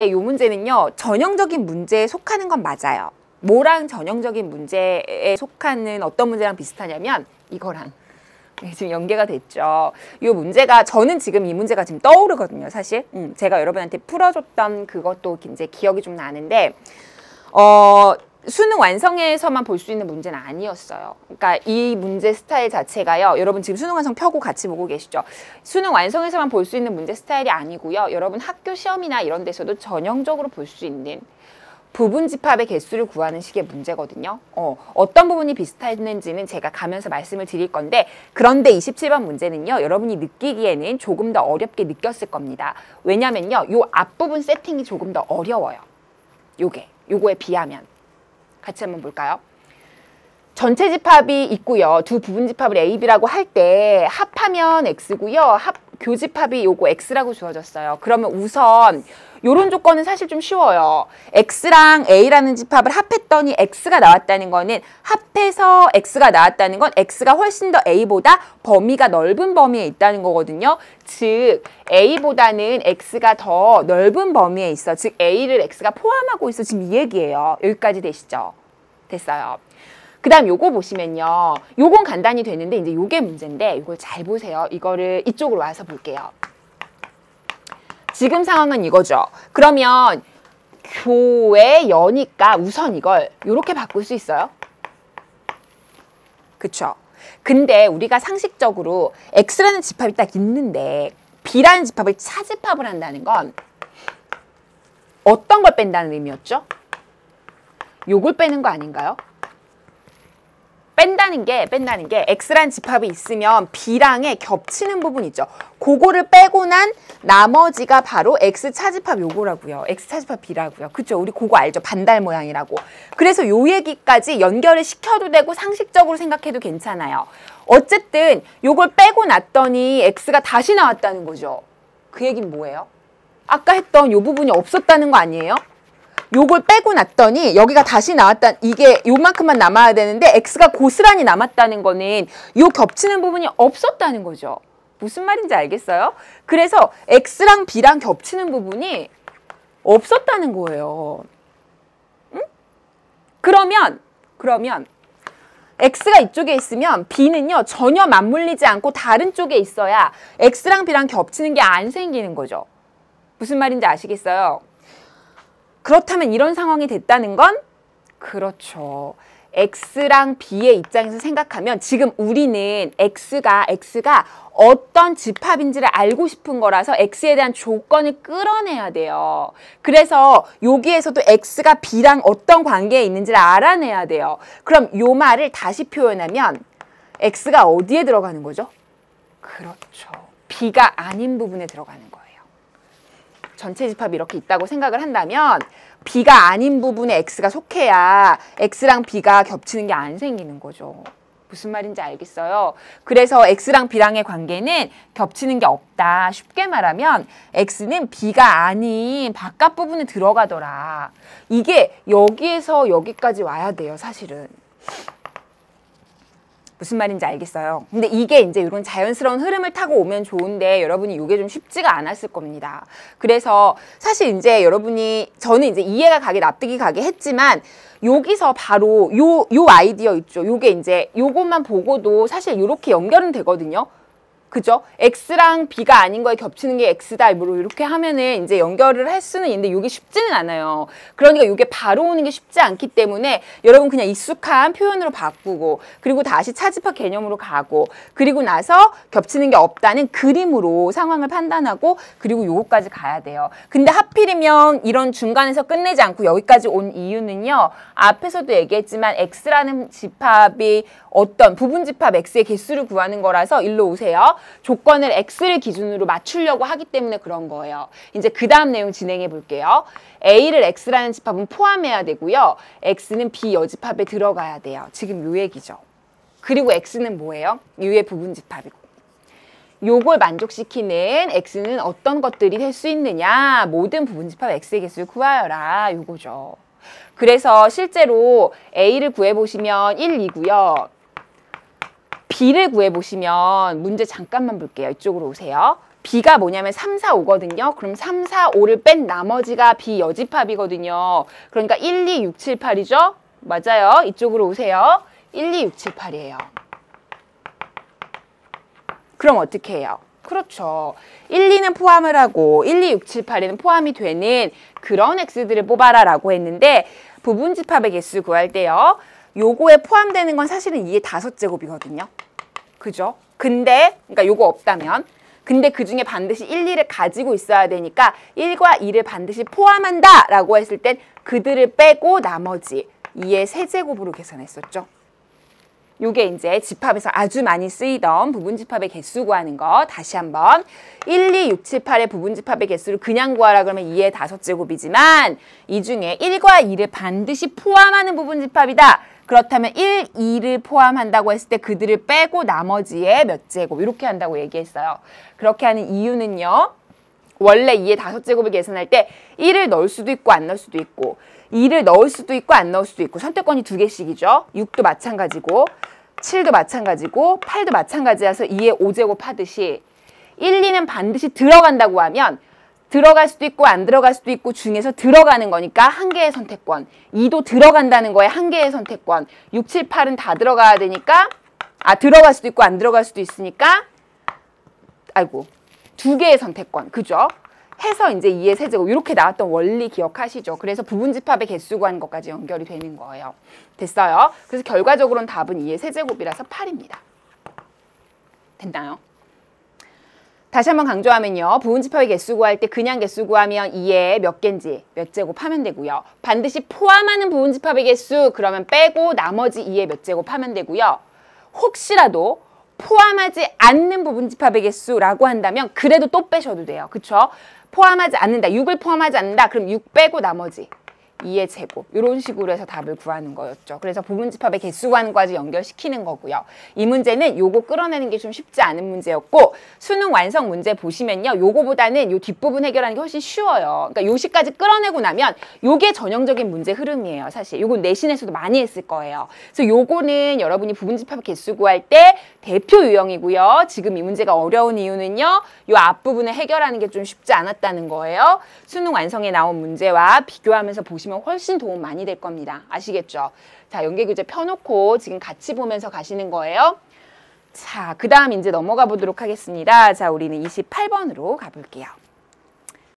이 문제는요, 전형적인 문제에 속하는 건 맞아요. 뭐랑 전형적인 문제에 속하는 어떤 문제랑 비슷하냐면 이거랑 지금 연계가 됐죠. 이 문제가 저는 지금 이 문제가 지금 떠오르거든요, 사실. 제가 여러분한테 풀어줬던 그것도 이제 기억이 좀 나는데 수능 완성에서만 볼 수 있는 문제는 아니었어요. 그러니까 이 문제 스타일 자체가요. 여러분 지금 수능 완성 펴고 같이 보고 계시죠? 수능 완성에서만 볼 수 있는 문제 스타일이 아니고요. 여러분 학교 시험이나 이런 데서도 전형적으로 볼 수 있는 부분집합의 개수를 구하는 식의 문제거든요. 어떤 부분이 비슷했는지는 제가 가면서 말씀을 드릴 건데, 그런데 27번 문제는요. 여러분이 느끼기에는 조금 더 어렵게 느꼈을 겁니다. 왜냐면요. 요 앞부분 세팅이 조금 더 어려워요. 요거에 비하면. 같이 한번 볼까요? 전체 집합이 있고요. 두 부분 집합을 A, B라고 할 때 합하면 X고요. 교집합이 요거 X라고 주어졌어요. 그러면 우선 요런 조건은 사실 좀 쉬워요. X랑 A라는 집합을 합했더니 X가 나왔다는 거는 합해서 X가 나왔다는 건 X가 훨씬 더 A보다 범위가 넓은 범위에 있다는 거거든요. 즉 A보다는 X가 더 넓은 범위에 있어. 즉 A를 X가 포함하고 있어. 지금 이 얘기예요. 여기까지 되시죠? 됐어요. 그 다음 요거 보시면요. 요건 간단히 되는데 이제 요게 문제인데 이걸 잘 보세요. 이거를 이쪽으로 와서 볼게요. 지금 상황은 이거죠. 그러면 교의 여니까 우선 이걸 요렇게 바꿀 수 있어요. 그쵸? 근데 우리가 상식적으로 X라는 집합이 딱 있는데 B라는 집합을 차집합을 한다는 건 어떤 걸 뺀다는 의미였죠? 요걸 빼는 거 아닌가요? 뺀다는 게 X라는 집합이 있으면 B랑에 겹치는 부분 있죠. 그거를 빼고 난 나머지가 바로 X 차집합 요거라고요. X 차집합 B라고요. 그쵸? 우리 그거 알죠? 반달 모양이라고. 그래서 요 얘기까지 연결을 시켜도 되고 상식적으로 생각해도 괜찮아요. 어쨌든 요걸 빼고 났더니 X가 다시 나왔다는 거죠. 그 얘기는 뭐예요? 아까 했던 요 부분이 없었다는 거 아니에요? 요걸 빼고 났더니 여기가 다시 나왔다. 이게 요만큼만 남아야 되는데 X가 고스란히 남았다는 거는 요 겹치는 부분이 없었다는 거죠. 무슨 말인지 알겠어요? 그래서 X랑 B랑 겹치는 부분이 없었다는 거예요. 응? 그러면 X가 이쪽에 있으면 B는요 전혀 맞물리지 않고 다른 쪽에 있어야 X랑 B랑 겹치는 게 안 생기는 거죠. 무슨 말인지 아시겠어요? 그렇다면 이런 상황이 됐다는 건 그렇죠. X랑 B의 입장에서 생각하면 지금 우리는 X가 어떤 집합인지를 알고 싶은 거라서 X에 대한 조건을 끌어내야 돼요. 그래서 여기에서도 X가 B랑 어떤 관계에 있는지를 알아내야 돼요. 그럼 요 말을 다시 표현하면 X가 어디에 들어가는 거죠? 그렇죠. B가 아닌 부분에 들어가는 거예요. 전체 집합이 이렇게 있다고 생각을 한다면 B가 아닌 부분에 X가 속해야 X랑 B가 겹치는 게 안 생기는 거죠. 무슨 말인지 알겠어요? 그래서 X랑 B랑의 관계는 겹치는 게 없다. 쉽게 말하면 X는 B가 아닌 바깥 부분에 들어가더라. 이게 여기에서 여기까지 와야 돼요, 사실은. 무슨 말인지 알겠어요? 근데 이게 이제 이런 자연스러운 흐름을 타고 오면 좋은데 여러분이 이게 좀 쉽지가 않았을 겁니다. 그래서 사실 이제 여러분이 저는 이제 이해가 가게 납득이 가게 했지만 여기서 바로 요 아이디어 있죠. 요게 이제 요것만 보고도 사실 이렇게 연결은 되거든요. 그죠? X랑 B가 아닌 거에 겹치는 게 X다. 이렇게 하면은 이제 연결을 할 수는 있는데 이게 쉽지는 않아요. 그러니까 이게 바로 오는 게 쉽지 않기 때문에 여러분 그냥 익숙한 표현으로 바꾸고 그리고 다시 차집합 개념으로 가고 그리고 나서 겹치는 게 없다는 그림으로 상황을 판단하고 그리고 요거까지 가야 돼요. 근데 하필이면 이런 중간에서 끝내지 않고 여기까지 온 이유는요. 앞에서도 얘기했지만 X라는 집합이 어떤 부분집합 X의 개수를 구하는 거라서 일로 오세요. 조건을 X를 기준으로 맞추려고 하기 때문에 그런 거예요. 이제 그 다음 내용 진행해 볼게요. A를 X라는 집합은 포함해야 되고요. X는 B 여집합에 들어가야 돼요. 지금 요 얘기죠. 그리고 X는 뭐예요? U의 부분집합이고. 요걸 만족시키는 X는 어떤 것들이 될 수 있느냐? 모든 부분집합 X의 개수를 구하여라. 요거죠. 그래서 실제로 A를 구해보시면 1, 2고요. B를 구해보시면 문제 잠깐만 볼게요. 이쪽으로 오세요. B가 뭐냐면 3, 4, 5거든요. 그럼 3, 4, 5를 뺀 나머지가 B 여집합이거든요. 그러니까 1, 2, 6, 7, 8이죠? 맞아요. 이쪽으로 오세요. 1, 2, 6, 7, 8이에요. 그럼 어떻게 해요? 그렇죠. 1, 2는 포함을 하고 1, 2, 6, 7, 8에는 포함이 되는 그런 x들을 뽑아라 라고 했는데 부분집합의 개수 구할 때요. 요거에 포함되는 건 사실은 2의 5제곱이거든요. 그죠? 근데 그러니까 요거 없다면 근데 그중에 반드시 1, 2를 가지고 있어야 되니까 1과 2를 반드시 포함한다 라고 했을 땐 그들을 빼고 나머지 2의 세제곱으로 계산했었죠. 요게 이제 집합에서 아주 많이 쓰이던 부분집합의 개수 구하는 거 다시 한번 1, 2, 6, 7, 8의 부분집합의 개수를 그냥 구하라 그러면 2의 5제곱이지만 이 중에 1과 2를 반드시 포함하는 부분집합이다. 그렇다면 1, 2를 포함한다고 했을 때 그들을 빼고 나머지의 몇 제곱 이렇게 한다고 얘기했어요. 그렇게 하는 이유는요. 원래 2의 5제곱을 계산할 때 1을 넣을 수도 있고 안 넣을 수도 있고 2를 넣을 수도 있고 안 넣을 수도 있고 선택권이 2개씩이죠. 6도 마찬가지고 7도 마찬가지고 8도 마찬가지라서 2의 5제곱 하듯이 1, 2는 반드시 들어간다고 하면 들어갈 수도 있고 안 들어갈 수도 있고 중에서 들어가는 거니까 한 개의 선택권 2도 들어간다는 거에 한 개의 선택권 6, 7, 8은 다 들어가야 되니까 들어갈 수도 있고 안 들어갈 수도 있으니까 아이고 2개의 선택권 그죠? 해서 이제 2의 세제곱 이렇게 나왔던 원리 기억하시죠? 그래서 부분집합의 개수 구하는 것까지 연결이 되는 거예요. 됐어요? 그래서 결과적으로는 답은 2의 세제곱이라서 8입니다. 됐나요? 다시 한번 강조하면요. 부분집합의 개수 구할 때 그냥 개수 구하면 2의 몇 개인지 몇 제곱 하면 되고요. 반드시 포함하는 부분집합의 개수 그러면 빼고 나머지 2의 몇 제곱 하면 되고요. 혹시라도 포함하지 않는 부분집합의 개수라고 한다면 그래도 또 빼셔도 돼요. 그쵸? 포함하지 않는다. 6을 포함하지 않는다. 그럼 6 빼고 나머지 2의 제곱 이런 식으로 해서 답을 구하는 거였죠. 그래서 부분집합의 개수 구하는 거까지 연결시키는 거고요. 이 문제는 요거 끌어내는 게 좀 쉽지 않은 문제였고 수능 완성 문제 보시면요. 요거보다는 요 뒷부분 해결하는 게 훨씬 쉬워요. 그러니까 요 시까지 끌어내고 나면 요게 전형적인 문제 흐름이에요. 사실 요건 내신에서도 많이 했을 거예요. 그래서 요거는 여러분이 부분집합 개수 구할 때 대표 유형이고요. 지금 이 문제가 어려운 이유는요. 요 앞부분을 해결하는 게 좀 쉽지 않았다는 거예요. 수능 완성에 나온 문제와 비교하면서 보시면 훨씬 도움 많이 될 겁니다. 아시겠죠? 자, 연계교재 펴놓고 지금 같이 보면서 가시는 거예요. 자, 그 다음 이제 넘어가 보도록 하겠습니다. 자, 우리는 28번으로 가볼게요.